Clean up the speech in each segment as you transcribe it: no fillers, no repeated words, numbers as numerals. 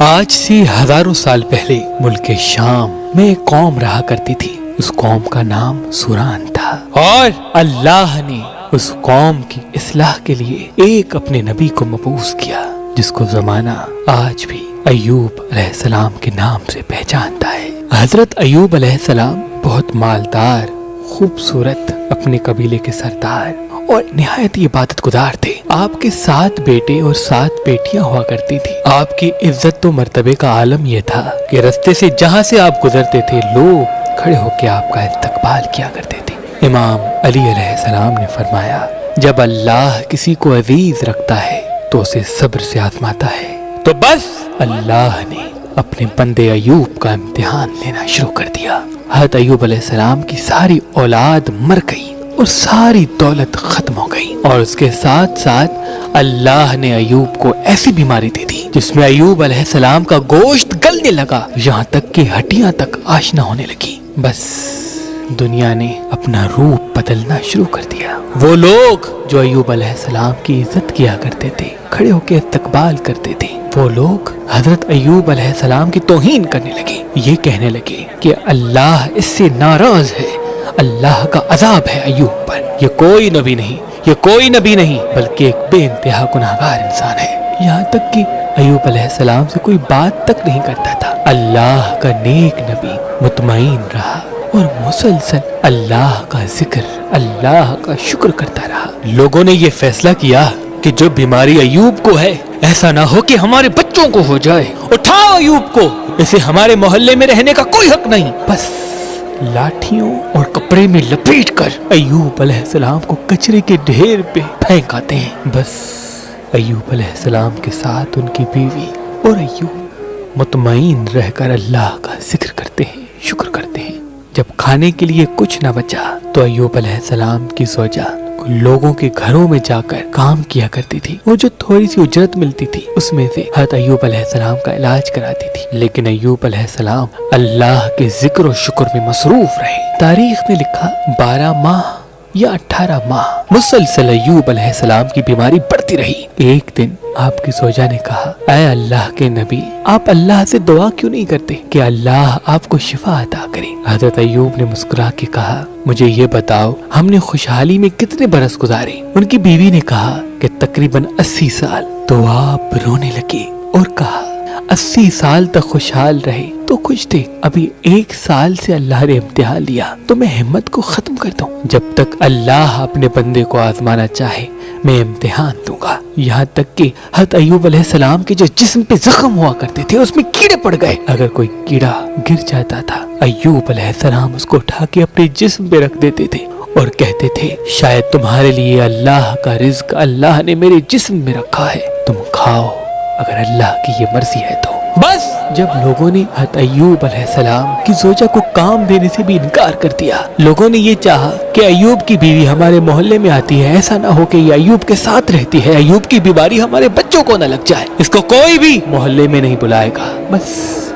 آج سے ہزاروں سال پہلے ملک شام میں ایک قوم رہا کرتی تھی۔ اس قوم کا نام سوران تھا اور اللہ نے اس قوم کی اصلاح کے لیے ایک اپنے نبی کو مبعوث کیا، جس کو زمانہ آج بھی ایوب علیہ السلام کے نام سے پہچانتا ہے۔ حضرت ایوب علیہ السلام بہت مالدار، خوبصورت، اپنے قبیلے کے سردار اور نہایت عبادت گزار تھے۔ آپ کے 7 بیٹے اور 7 بیٹیاں ہوا کرتی تھی۔ آپ کی عزت و مرتبے کا عالم یہ تھا کہ رستے سے جہاں سے آپ گزرتے تھے لوگ کھڑے ہو کے آپ کا استقبال کیا کرتے تھے۔ امام علی علیہ السلام نے فرمایا، جب اللہ کسی کو عزیز رکھتا ہے تو اسے صبر سے آزماتا ہے۔ تو بس اللہ نے اپنے بندے ایوب کا امتحان لینا شروع کر دیا۔ حضرت ایوب علیہ السلام کی ساری اولاد مر گئی اور ساری دولت ختم ہو گئی، اور اس کے ساتھ ساتھ اللہ نے ایوب کو ایسی بیماری دی تھی جس میں ایوب علیہ السلام کا گوشت گلنے لگا، یہاں تک کہ ہڈیاں تک آشنا ہونے لگی۔ بس دنیا نے اپنا روپ بدلنا شروع کر دیا۔ وہ لوگ جو ایوب علیہ السلام کی عزت کیا کرتے تھے، کھڑے ہو کے استقبال کرتے تھے، وہ لوگ حضرت ایوب علیہ السلام کی توہین کرنے لگے۔ یہ کہنے لگے کہ اللہ اس سے ناراض ہے، اللہ کا عذاب ہے ایوب پر، یہ کوئی نبی نہیں بلکہ ایک بے انتہا گناہگار انسان ہے۔ یہاں تک کہ ایوب علیہ السلام سے کوئی بات تک نہیں کرتا تھا۔ اللہ کا نیک نبی مطمئن رہا اور مسلسل اللہ کا ذکر، اللہ کا شکر کرتا رہا۔ لوگوں نے یہ فیصلہ کیا کہ جو بیماری ایوب کو ہے، ایسا نہ ہو کہ ہمارے بچوں کو ہو جائے، اٹھاؤ ایوب کو، اسے ہمارے محلے میں رہنے کا کوئی حق نہیں۔ بس لاٹھیوں اور کپڑے میں لپیٹ کر ایوب علیہ السلام کو کچرے کے ڈھیر پہ پھینک آتے ہیں۔ بس ایوب علیہ السلام کے ساتھ ان کی بیوی اور ایوب مطمئن رہ کر اللہ کا ذکر کرتے ہیں، شکر کرتے ہیں۔ جب کھانے کے لیے کچھ نہ بچا تو ایوب علیہ السلام کی زوجہ لوگوں کے گھروں میں جا کر کام کیا کرتی تھی، اور جو تھوڑی سی اجرت ملتی تھی اس میں سے حضرت ایوب علیہ السلام کا علاج کراتی تھی۔ لیکن ایوب علیہ السلام اللہ کے ذکر و شکر میں مصروف رہے۔ تاریخ میں لکھا 12 ماہ یا 18 ماہ مسلسل ایوب علیہ السلام کی بیماری بڑھتی رہی۔ ایک دن آپ کی زوجہ نے کہا، اے اللہ کے نبی، آپ اللہ سے دعا کیوں نہیں کرتے کہ اللہ آپ کو شفا عطا کرے؟ حضرت ایوب نے مسکرا کے کہا، مجھے یہ بتاؤ ہم نے خوشحالی میں کتنے برس گزارے؟ ان کی بیوی نے کہا کہ تقریباً 80 سال۔ تو آپ رونے لگے اور کہا، 80 سال تک خوشحال رہے تو خوش تھے، ابھی 1 سال سے اللہ نے امتحان لیا تو میں ہمت کو ختم کر دوں؟ جب تک اللہ اپنے بندے کو آزمانا چاہے میں امتحان دوں گا۔ یہاں تک کہ حضرت ایوب علیہ السلام کے جو جسم پہ زخم ہوا کرتے تھے اس میں کیڑے پڑ گئے۔ اگر کوئی کیڑا گر جاتا تھا ایوب علیہ السلام اس کو اٹھا کے اپنے جسم پہ رکھ دیتے تھے اور کہتے تھے، شاید تمہارے لیے اللہ کا رزق اللہ نے میرے جسم میں رکھا ہے، تم کھاؤ اگر اللہ کی یہ مرضی ہے تو۔ بس جب لوگوں نے حضرت ایوب علیہ السلام کی زوجہ کو کام دینے سے بھی انکار کر دیا، لوگوں نے یہ چاہا کہ ایوب کی بیوی ہمارے محلے میں آتی ہے، ایسا نہ ہو کہ یہ ایوب کے ساتھ رہتی ہے، ایوب کی بیماری ہمارے بچوں کو نہ لگ جائے، اس کو کوئی بھی محلے میں نہیں بلائے گا۔ بس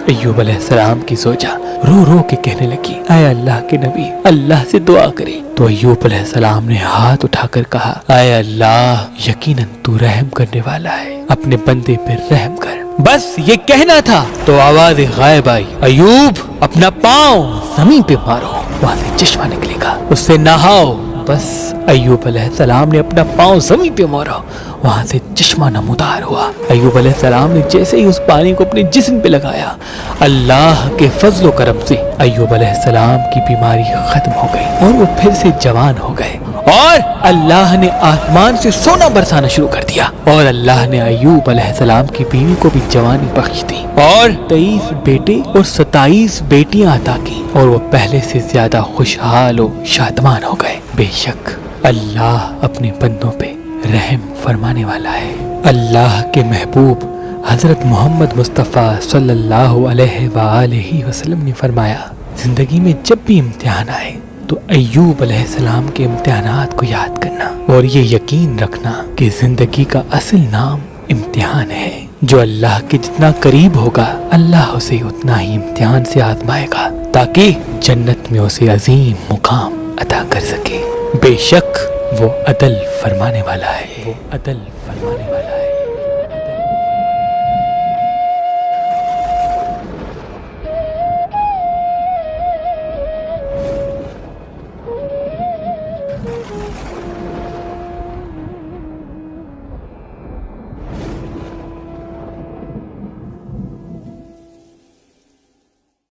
ایوب علیہ السلام کی زوجہ رو رو کے کہنے لگی، اے اللہ کے نبی، اللہ سے دعا کرے۔ تو ایوب علیہ السلام نے ہاتھ اٹھا کر کہا، اے اللہ، یقیناً تو رحم کرنے والا ہے، اپنے بندے پر رحم کر۔ بس یہ کہنا تھا تو آواز غائب آئی، ایوب اپنا پاؤں زمین پہ مارو، وہاں سے چشمہ نکلے گا، اس سے نہاؤ۔ بس ایوب علیہ السلام نے اپنا پاؤں زمین پہ مارا، وہاں سے چشمہ نمودار ہوا۔ ایوب علیہ السلام نے جیسے ہی اس پانی کو اپنے جسم پہ لگایا، اللہ کے فضل و کرم سے ایوب علیہ السلام کی بیماری ختم ہو گئی اور وہ پھر سے جوان ہو گئے، اور اللہ نے آسمان سے سونا برسانا شروع کر دیا، اور اللہ نے ایوب علیہ السلام کی بیوی کو بھی جوانی بخش دی، اور 23 بیٹے اور 27 بیٹیاں عطا کی، اور وہ پہلے سے زیادہ خوشحال و شادمان ہو گئے۔ بے شک اللہ اپنے بندوں پہ رحم فرمانے والا ہے۔ اللہ کے محبوب حضرت محمد مصطفیٰ صلی اللہ علیہ وآلہ وسلم نے فرمایا، زندگی میں جب بھی امتحان آئے تو ایوب علیہ السلام کے امتحانات کو یاد کرنا، اور یہ یقین رکھنا کہ زندگی کا اصل نام امتحان ہے۔ جو اللہ کے جتنا قریب ہوگا اللہ اسے اتنا ہی امتحان سے آزمائے گا، تاکہ جنت میں اسے عظیم مقام عطا کر سکے۔ بے شک وہ عدل فرمانے والا ہے، وہ عدل فرمانے والا ہے۔